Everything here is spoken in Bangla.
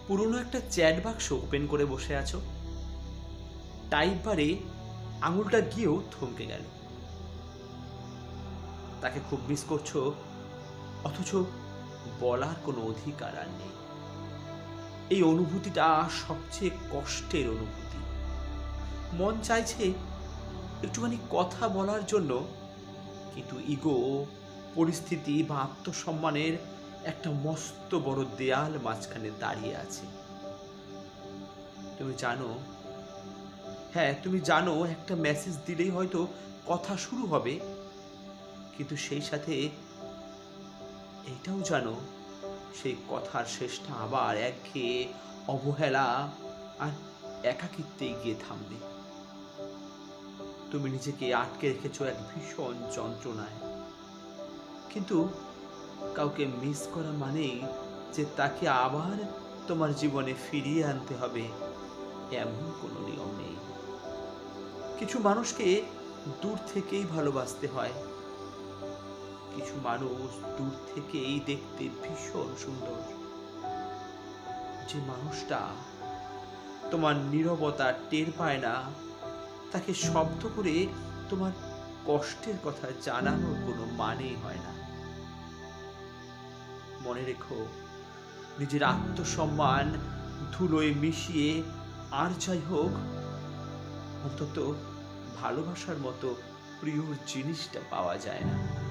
পুরনো একটা চ্যাট বাক্স ওপেন করে বসে আছো। টাইপ বারে আঙুলটা গিয়েও থমকে গেল। তাকে খুব মিস করছো, অথচ বলার কোনো অধিকার আর নেই। এই অনুভূতিটা সবচেয়ে কষ্টের অনুভূতি। মন চাইছে একটুখানি কথা বলার জন্য, কিন্তু ইগো, পরিস্থিতি বা আত্মসম্মানের একটা মস্ত বড় দেয়াল মাঝখানে দাঁড়িয়ে আছে। তুমি জানো, হ্যাঁ তুমি জানো, একটা মেসেজ দিলেই হয়তো কথা শুরু হবে, কিন্তু সেই সাথে এইটাও জানো সেই কথার শেষটা আবার একঘেয়ে অবহেলা আর একাকিত্বে গিয়ে থামবে। তুমি নিজেকে আটকে রেখেছো এক ভীষণ যন্ত্রণায়। কিন্তু কাউকে মিস করা মানেই যে তাকে আবার তোমার জীবনে ফিরিয়ে আনতে হবে এমন কোনো নিয়ম নেই। কিছু মানুষকে দূর থেকেই ভালোবাসতে হয়। কিছু মানুষ দূর থেকেই দেখতে ভীষণ সুন্দর। যে মানুষটা তোমার নীরবতা টের পায় না, তাকে শব্দ করে তোমার কষ্টের কথা জানানোর কোনো মানেই হয় না। মনে রেখো, নিজের আত্মসম্মান ধুলোয় মিশিয়ে আর যাই হোক, অন্তত ভালোবাসার মতো প্রিয় জিনিসটা পাওয়া যায় না।